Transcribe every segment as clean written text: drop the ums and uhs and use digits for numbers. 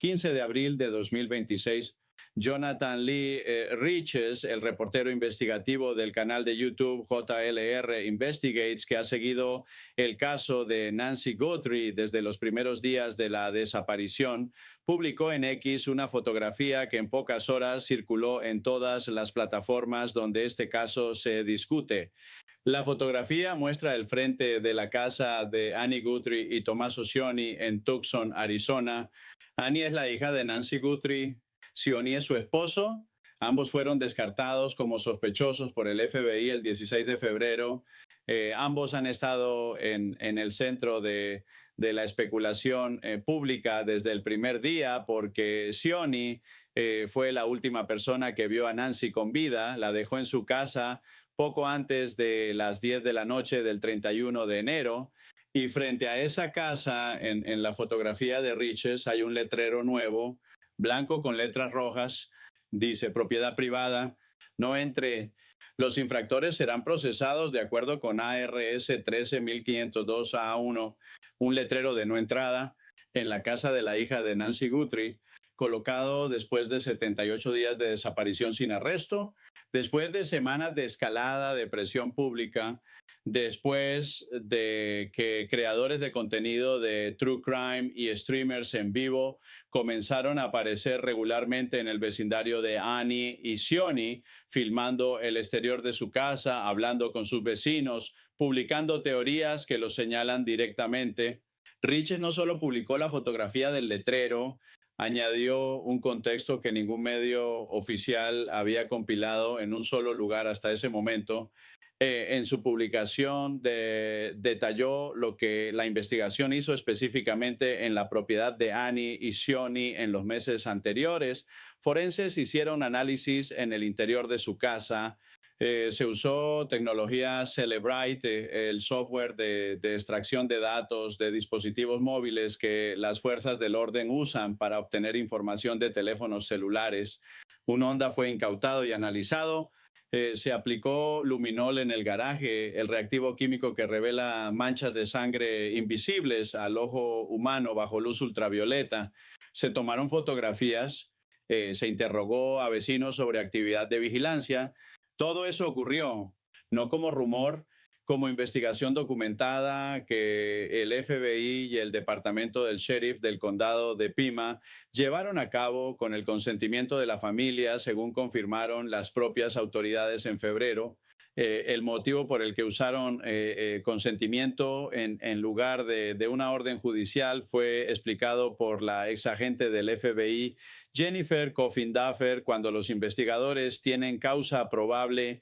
15 de abril de 2026. Jonathan Lee Riches, el reportero investigativo del canal de YouTube JLR Investigates, que ha seguido el caso de Nancy Guthrie desde los primeros días de la desaparición, publicó en X una fotografía que en pocas horas circuló en todas las plataformas donde este caso se discute. La fotografía muestra el frente de la casa de Annie Guthrie y Tommaso Cioni en Tucson, Arizona. Annie es la hija de Nancy Guthrie. Cioni es su esposo. Ambos fueron descartados como sospechosos por el FBI el 16 de febrero. Ambos han estado en el centro de la especulación pública desde el primer día porque Cioni fue la última persona que vio a Nancy con vida. La dejó en su casa poco antes de las 10 de la noche del 31 de enero. Y frente a esa casa, en la fotografía de Riches, hay un letrero nuevo, blanco con letras rojas, dice propiedad privada, no entre. Los infractores serán procesados de acuerdo con ARS 13502A1, un letrero de no entrada en la casa de la hija de Nancy Guthrie, colocado después de 78 días de desaparición sin arresto, después de semanas de escalada de presión pública, después de que creadores de contenido de True Crime y streamers en vivo comenzaron a aparecer regularmente en el vecindario de Annie y Cioni, filmando el exterior de su casa, hablando con sus vecinos, publicando teorías que los señalan directamente. Riches no solo publicó la fotografía del letrero, añadió un contexto que ningún medio oficial había compilado en un solo lugar hasta ese momento. En su publicación detalló lo que la investigación hizo específicamente en la propiedad de Annie y Cioni en los meses anteriores. Forenses hicieron análisis en el interior de su casa. Se usó tecnología Cellebrite, el software de extracción de datos de dispositivos móviles que las fuerzas del orden usan para obtener información de teléfonos celulares. Un Honda fue incautado y analizado. Se aplicó luminol en el garaje, el reactivo químico que revela manchas de sangre invisibles al ojo humano bajo luz ultravioleta. Se tomaron fotografías, se interrogó a vecinos sobre actividad de vigilancia. Todo eso ocurrió, no como rumor, como investigación documentada que el FBI y el Departamento del Sheriff del Condado de Pima llevaron a cabo con el consentimiento de la familia, según confirmaron las propias autoridades en febrero. El motivo por el que usaron consentimiento en lugar de una orden judicial fue explicado por la exagente del FBI, Jennifer Coffin Duffer, cuando los investigadores tienen causa probable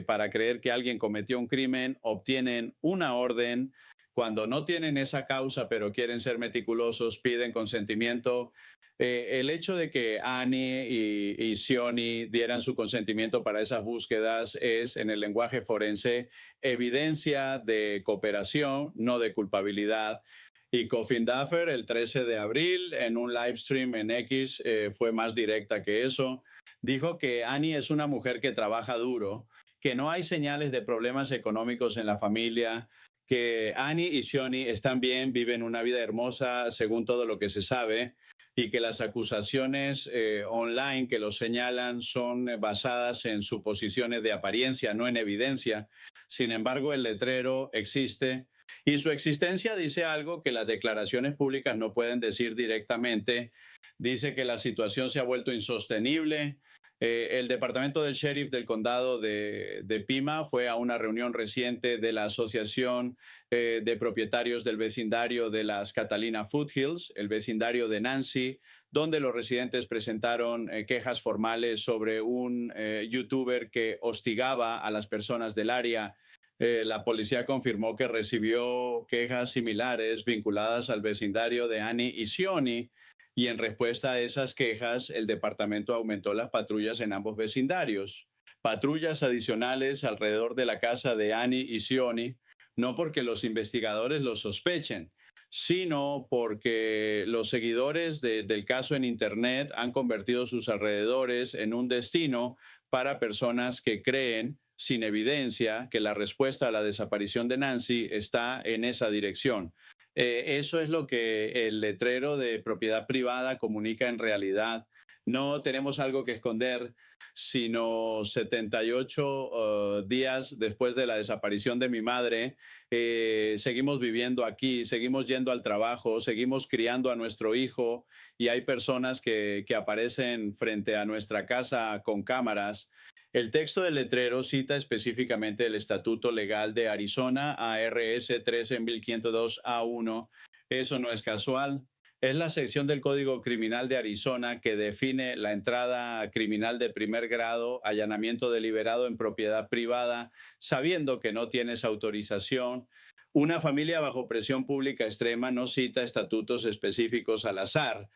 para creer que alguien cometió un crimen, obtienen una orden. Cuando no tienen esa causa, pero quieren ser meticulosos, piden consentimiento. El hecho de que Annie y Cioni dieran su consentimiento para esas búsquedas es, en el lenguaje forense, evidencia de cooperación, no de culpabilidad. Y Coffin Duffer, el 13 de abril, en un live stream en X, fue más directa que eso. Dijo que Annie es una mujer que trabaja duro, que no hay señales de problemas económicos en la familia, que Annie y Cioni están bien, viven una vida hermosa según todo lo que se sabe, y que las acusaciones online que los señalan son basadas en suposiciones de apariencia, no en evidencia. Sin embargo, el letrero existe y su existencia dice algo que las declaraciones públicas no pueden decir directamente. Dice que la situación se ha vuelto insostenible. El departamento del sheriff del condado de Pima fue a una reunión reciente de la Asociación de Propietarios del Vecindario de las Catalina Foothills, el vecindario de Nancy, donde los residentes presentaron quejas formales sobre un youtuber que hostigaba a las personas del área. La policía confirmó que recibió quejas similares vinculadas al vecindario de Annie y Cioni, y en respuesta a esas quejas, el departamento aumentó las patrullas en ambos vecindarios. Patrullas adicionales alrededor de la casa de Annie y Cioni, no porque los investigadores lo sospechen, sino porque los seguidores del caso en Internet han convertido sus alrededores en un destino para personas que creen, sin evidencia, que la respuesta a la desaparición de Nancy está en esa dirección. Eso es lo que el letrero de propiedad privada comunica en realidad. No tenemos algo que esconder, sino 78 días después de la desaparición de mi madre, seguimos viviendo aquí, seguimos yendo al trabajo, seguimos criando a nuestro hijo y hay personas que aparecen frente a nuestra casa con cámaras. El texto del letrero cita específicamente el Estatuto Legal de Arizona, ARS 13102A1. Eso no es casual. Es la sección del Código Criminal de Arizona que define la entrada criminal de primer grado, allanamiento deliberado en propiedad privada, sabiendo que no tienes autorización. Una familia bajo presión pública extrema no cita estatutos específicos al azar.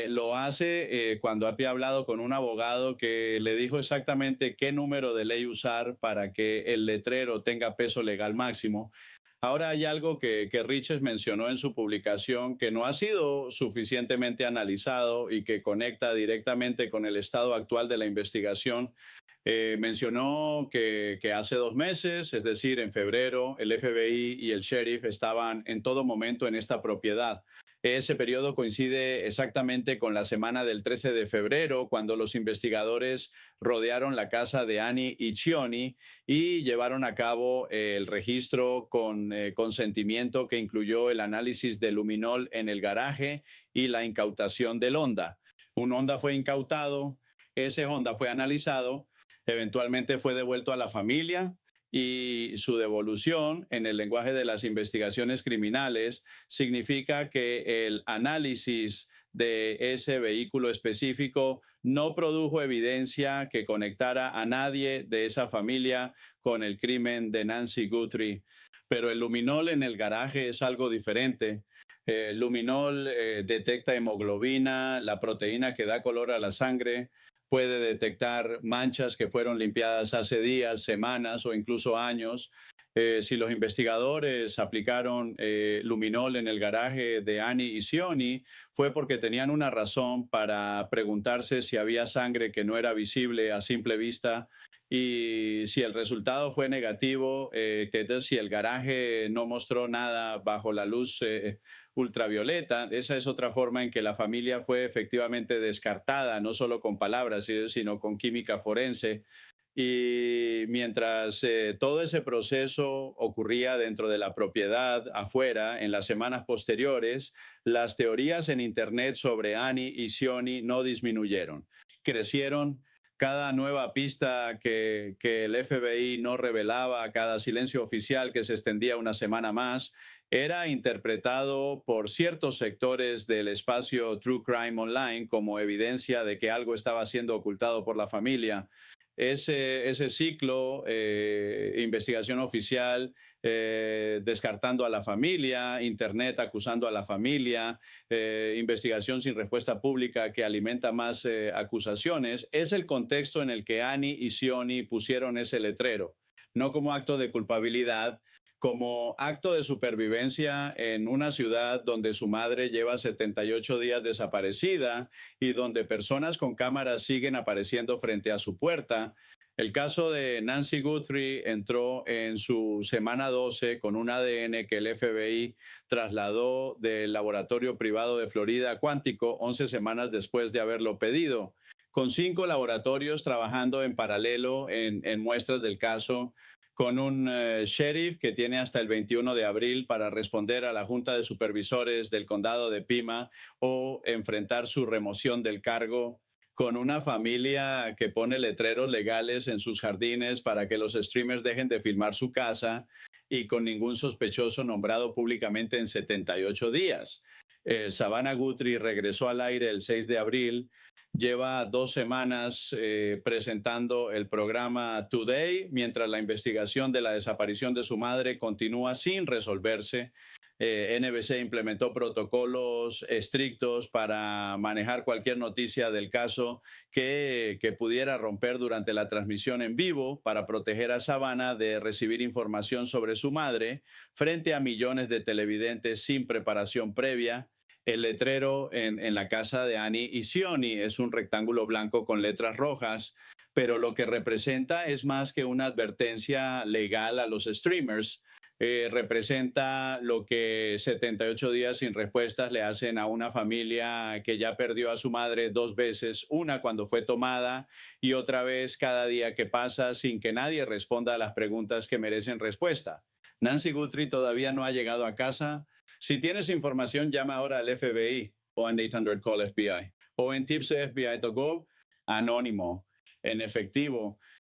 Lo hace cuando había hablado con un abogado que le dijo exactamente qué número de ley usar para que el letrero tenga peso legal máximo. Ahora hay algo que Riches mencionó en su publicación que no ha sido suficientemente analizado y que conecta directamente con el estado actual de la investigación. Mencionó que hace 2 meses, es decir, en febrero, el FBI y el sheriff estaban en todo momento en esta propiedad. Ese periodo coincide exactamente con la semana del 13 de febrero, cuando los investigadores rodearon la casa de Annie y Cioni y llevaron a cabo el registro con consentimiento que incluyó el análisis de luminol en el garaje y la incautación del Honda. Un Honda fue incautado, ese Honda fue analizado, eventualmente fue devuelto a la familia y su devolución en el lenguaje de las investigaciones criminales significa que el análisis de ese vehículo específico no produjo evidencia que conectara a nadie de esa familia con el crimen de Nancy Guthrie. Pero el luminol en el garaje es algo diferente. El luminol detecta hemoglobina, la proteína que da color a la sangre, puede detectar manchas que fueron limpiadas hace días, semanas o incluso años. Si los investigadores aplicaron luminol en el garaje de Annie y Cioni, fue porque tenían una razón para preguntarse si había sangre que no era visible a simple vista. Y si el resultado fue negativo, que es si el garaje no mostró nada bajo la luz ultravioleta, esa es otra forma en que la familia fue efectivamente descartada, no solo con palabras, sino con química forense. Y mientras todo ese proceso ocurría dentro de la propiedad, afuera, en las semanas posteriores, las teorías en Internet sobre Annie y Cioni no disminuyeron. Crecieron. Cada nueva pista que el FBI no revelaba, cada silencio oficial que se extendía una semana más, era interpretado por ciertos sectores del espacio True Crime Online como evidencia de que algo estaba siendo ocultado por la familia. Ese ciclo, investigación oficial, descartando a la familia, Internet acusando a la familia, investigación sin respuesta pública que alimenta más acusaciones, es el contexto en el que Annie y Cioni pusieron ese letrero, no como acto de culpabilidad, como acto de supervivencia en una ciudad donde su madre lleva 78 días desaparecida y donde personas con cámaras siguen apareciendo frente a su puerta. El caso de Nancy Guthrie entró en su semana 12 con un ADN que el FBI trasladó del laboratorio privado de Florida a Cuántico 11 semanas después de haberlo pedido, con 5 laboratorios trabajando en paralelo en muestras del caso, con un sheriff que tiene hasta el 21 de abril para responder a la Junta de Supervisores del Condado de Pima o enfrentar su remoción del cargo, con una familia que pone letreros legales en sus jardines para que los streamers dejen de filmar su casa y con ningún sospechoso nombrado públicamente en 78 días. Savannah Guthrie regresó al aire el 6 de abril. Lleva 2 semanas presentando el programa Today, mientras la investigación de la desaparición de su madre continúa sin resolverse. NBC implementó protocolos estrictos para manejar cualquier noticia del caso que pudiera romper durante la transmisión en vivo para proteger a Savannah de recibir información sobre su madre frente a millones de televidentes sin preparación previa. El letrero en la casa de Annie y Cioni es un rectángulo blanco con letras rojas, pero lo que representa es más que una advertencia legal a los streamers. representa lo que 78 días sin respuestas le hacen a una familia que ya perdió a su madre dos veces, una cuando fue tomada y otra vez cada día que pasa sin que nadie responda a las preguntas que merecen respuesta. Nancy Guthrie todavía no ha llegado a casa. Si tienes información, llama ahora al FBI o en 800 Call FBI o en tipsfbi.gov, anónimo, en efectivo.